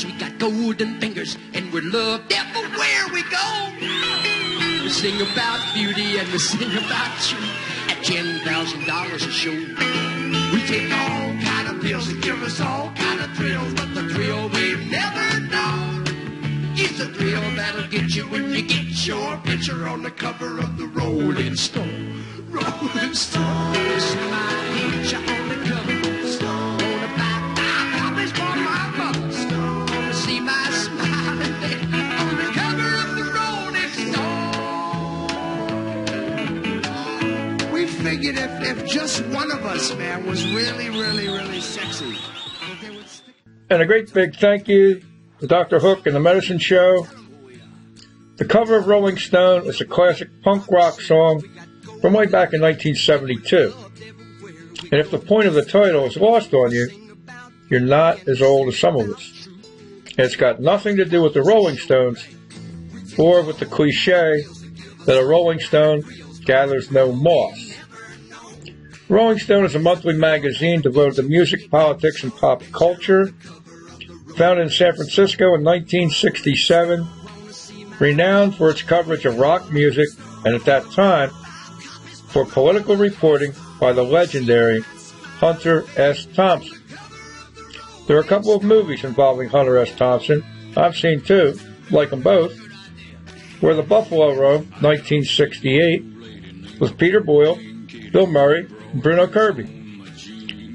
We got golden fingers, and we're loved everywhere we go. We sing about beauty, and we sing about you at $10,000 a show. We take all kind of pills and give us all kind of thrills, but the thrill we've never known is the thrill that'll get you when you get your picture on the cover of the Rolling Stone. Rolling Stone. You see my picture on the cover of the Stone. On the back, I promise for my mother. Stone. To see my smiling face on the cover of the Rolling Stone. We figured if just one of us, man, was really, really, really sexy. And a great big thank you to Dr. Hook and the Medicine Show. The cover of Rolling Stone is a classic punk rock song from way back in 1972. And if the point of the title is lost on you, you're not as old as some of us. And it's got nothing to do with the Rolling Stones or with the cliche that a Rolling Stone gathers no moss. Rolling Stone is a monthly magazine devoted to music, politics, and pop culture. Founded in San Francisco in 1967, renowned for its coverage of rock music, and at that time, for political reporting by the legendary Hunter S. Thompson. There are a couple of movies involving Hunter S. Thompson. I've seen two, like them both. Where the Buffalo Roam, 1968, with Peter Boyle, Bill Murray, and Bruno Kirby.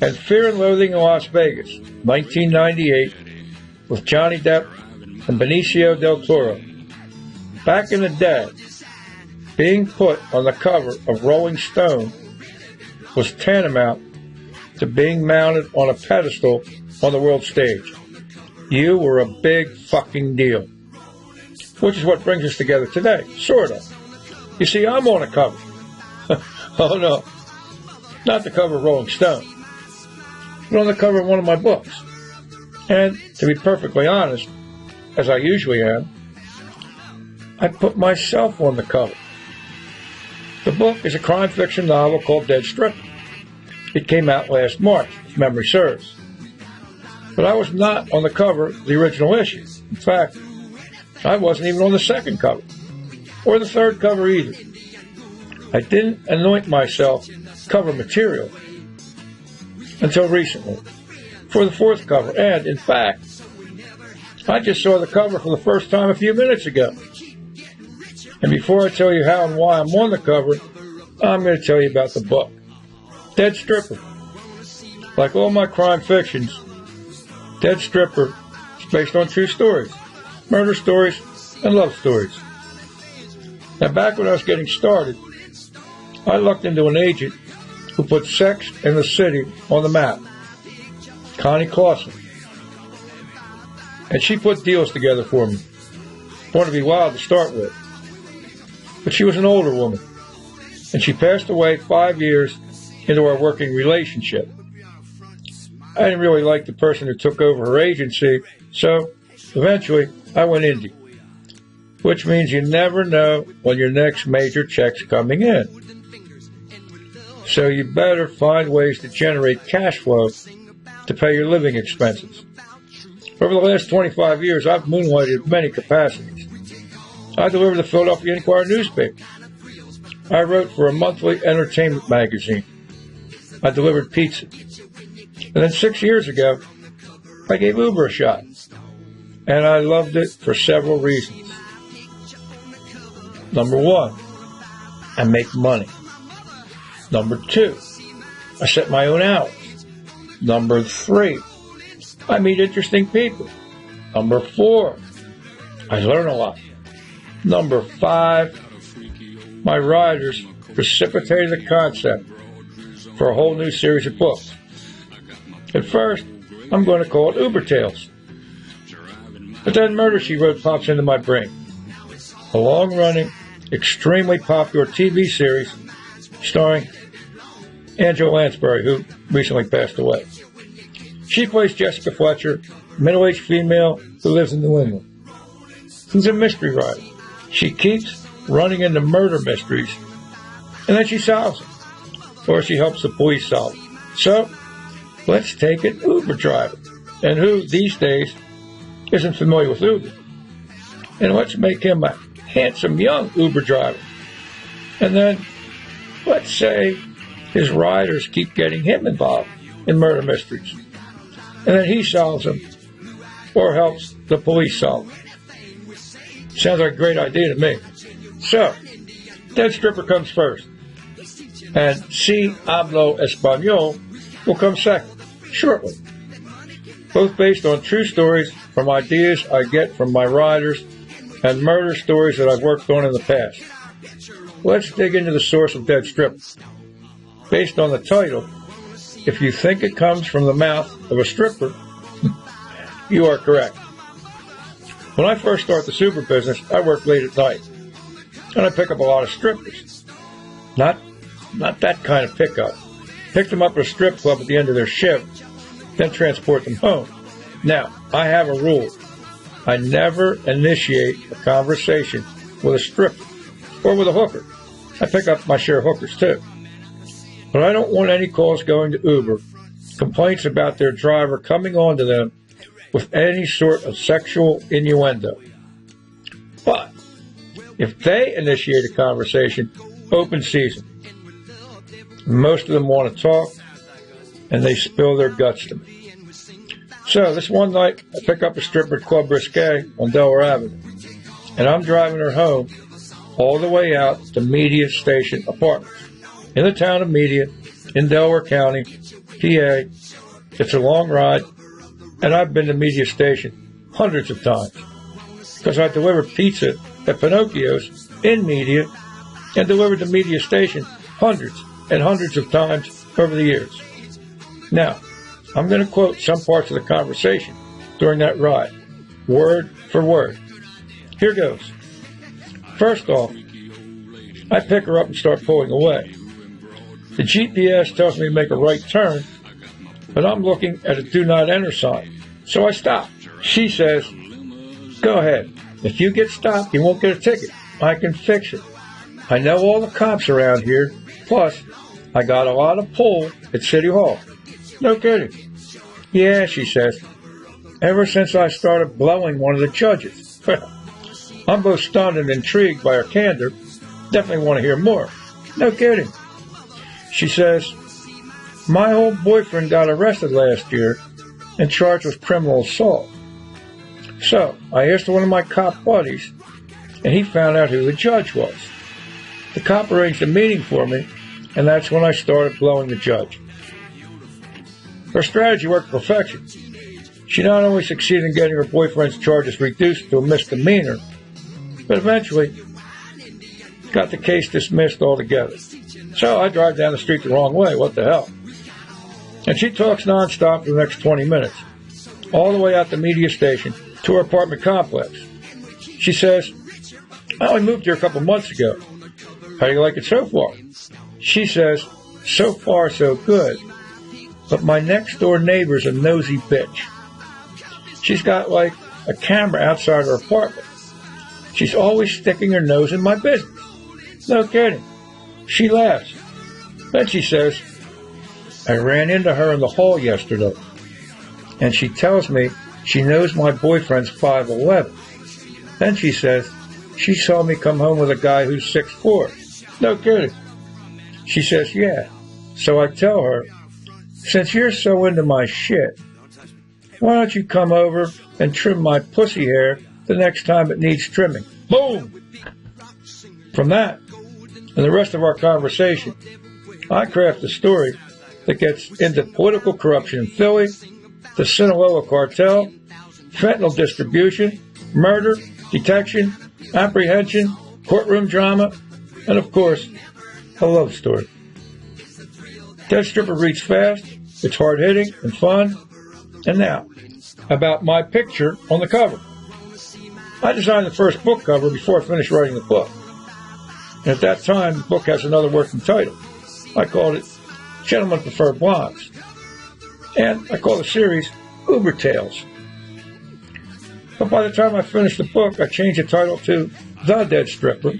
And Fear and Loathing in Las Vegas, 1998, with Johnny Depp and Benicio del Toro. Back in the day, being put on the cover of Rolling Stone was tantamount to being mounted on a pedestal on the world stage. You were a big fucking deal. Which is what brings us together today, sort of. You see, I'm on a cover. Oh no, not the cover of Rolling Stone, but on the cover of one of my books. And to be perfectly honest, as I usually am, I put myself on the cover. The book is a crime fiction novel called Dead Stripper. It came out last March, if memory serves. But I was not on the cover of the original issue. In fact, I wasn't even on the second cover, or the third cover either. I didn't anoint myself cover material until recently, for the fourth cover, and, in fact, I just saw the cover for the first time a few minutes ago. And before I tell you how and why I'm on the cover, I'm going to tell you about the book. Dead Stripper. Like all my crime fictions, Dead Stripper is based on true stories, murder stories, and love stories. Now, back when I was getting started, I lucked into an agent who put sex in the city on the map, Connie Clausen. And she put deals together for me. Wanted to be wild to start with. But she was an older woman, and she passed away 5 years into our working relationship. I didn't really like the person who took over her agency, so eventually I went indie, which means you never know when your next major check's coming in. So you better find ways to generate cash flow to pay your living expenses. Over the last 25 years, I've moonlighted in many capacities. I delivered the Philadelphia Inquirer newspaper. I wrote for a monthly entertainment magazine. I delivered pizza. And then 6 years ago, I gave Uber a shot. And I loved it for several reasons. Number one, I make money. Number two, I set my own hours. Number three, I meet interesting people. Number four, I learn a lot. Number five, my writers precipitated the concept for a whole new series of books. At first, I'm going to call it Uber Tales. But then Murder, She Wrote pops into my brain. A long-running, extremely popular TV series starring Angela Lansbury, who recently passed away. She plays Jessica Fletcher, a middle-aged female who lives in New England. She's a mystery writer. She keeps running into murder mysteries, and then she solves them, or she helps the police solve them. So, let's take it Uber driving. And who, these days, isn't familiar with Uber. And let's make him a handsome young Uber driver. And then, let's say his riders keep getting him involved in murder mysteries. And then he solves them or helps the police solve them. Sounds like a great idea to me. So, Dead Stripper comes first. And Si Hablo Español will come second, shortly. Both based on true stories from ideas I get from my riders and murder stories that I've worked on in the past. Let's dig into the source of Dead Stripper. Based on the title, if you think it comes from the mouth of a stripper, you are correct. When I first started the super business, I worked late at night, and I pick up a lot of strippers. Not that kind of pickup. Pick them up at a strip club at the end of their shift, then transport them home. Now, I have a rule. I never initiate a conversation with a stripper or with a hooker. I pick up my share of hookers too. But I don't want any calls going to Uber, complaints about their driver coming on to them with any sort of sexual innuendo. But if they initiate a conversation, open season. Most of them want to talk, and they spill their guts to me. So this one night, I pick up a stripper at Club Risque on Delaware Avenue, and I'm driving her home all the way out to Media Station Apartments in the town of Media in Delaware County, PA. It's a long ride, and I've been to Media Station hundreds of times because I delivered pizza at Pinocchio's in Media and delivered to Media Station hundreds and hundreds of times over the years. Now, I'm going to quote some parts of the conversation during that ride, word for word. Here goes. First off, I pick her up and start pulling away. The GPS tells me to make a right turn, but I'm looking at a do not enter sign, so I stop. She says, "Go ahead. If you get stopped, you won't get a ticket. I can fix it. I know all the cops around here, plus I got a lot of pull at City Hall." No kidding. "Yeah," she says, "ever since I started blowing one of the judges." I'm both stunned and intrigued by her candor. Definitely want to hear more. No kidding. She says, "My old boyfriend got arrested last year and charged with criminal assault. So I asked one of my cop buddies, and he found out who the judge was. The cop arranged a meeting for me, and that's when I started blowing the judge." Her strategy worked to perfection. She not only succeeded in getting her boyfriend's charges reduced to a misdemeanor, but eventually got the case dismissed altogether. So I drive down the street the wrong way. What the hell? And she talks nonstop for the next 20 minutes, all the way out the Media Station to her apartment complex. She says, "I only moved here a couple months ago. How do you like it so far?" She says, "So far, so good. But my next door neighbor's a nosy bitch. She's got like a camera outside her apartment. She's always sticking her nose in my business." No kidding. She laughs. Then she says, "I ran into her in the hall yesterday, and she tells me she knows my boyfriend's 5'11". Then she says, she saw me come home with a guy who's 6'4". No kidding. She says, "Yeah." So I tell her, "Since you're so into my shit, why don't you come over and trim my pussy hair the next time it needs trimming?" Boom! From that, and the rest of our conversation, I craft a story that gets into political corruption in Philly, the Sinaloa cartel, fentanyl distribution, murder, detection, apprehension, courtroom drama, and of course, a love story. Dead Stripper reads fast, it's hard-hitting and fun. And now, about my picture on the cover. I designed the first book cover before I finished writing the book. And at that time, the book has another working title. I called it Gentlemen Prefer Blondes. And I called the series Uber Tales. But by the time I finished the book, I changed the title to The Dead Stripper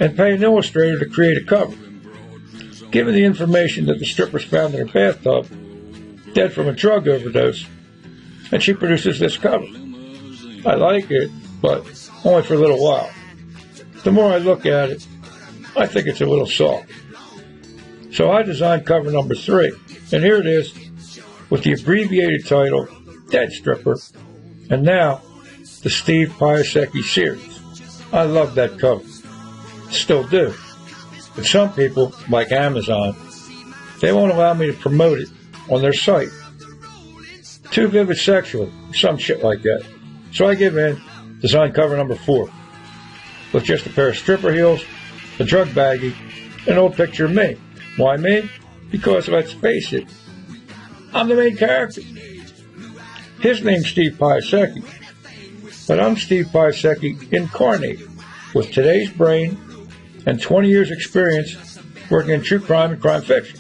and paid an illustrator to create a cover. Given the information that the stripper's found in her bathtub, dead from a drug overdose, and she produces this cover. I like it, but only for a little while. The more I look at it, I think it's a little soft. So I designed cover number 3, and here it is with the abbreviated title, Dead Stripper, and now the Steve Piasecki series. I love that cover. Still do. But some people, like Amazon, they won't allow me to promote it on their site. Too vivid sexually, some shit like that. So I give in, design cover number 4. With just a pair of stripper heels, a drug baggie, an old picture of me. Why me? Because let's face it, I'm the main character. His name's Steve Piasecki, but I'm Steve Piasecki incarnated with today's brain and 20 years experience working in true crime and crime fiction.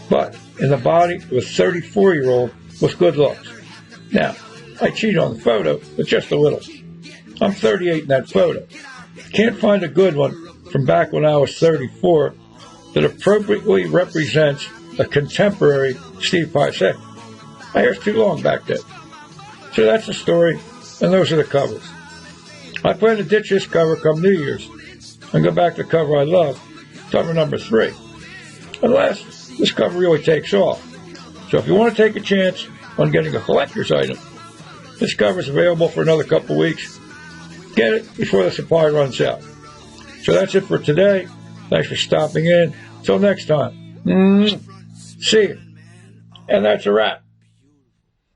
But in the body of a 34-year-old with good looks. Now, I cheat on the photo, but just a little. I'm 38 in that photo. Can't find a good one from back when I was 34 that appropriately represents a contemporary Steve Piasecki. My hair's too long back then. So that's the story, and those are the covers. I plan to ditch this cover come New Year's and go back to the cover I love, cover number 3. Unless this cover really takes off. So if you want to take a chance on getting a collector's item, this cover is available for another couple weeks. Get it before the supply runs out. So that's it for today. Thanks for stopping in. Till next time. See you. And that's a wrap.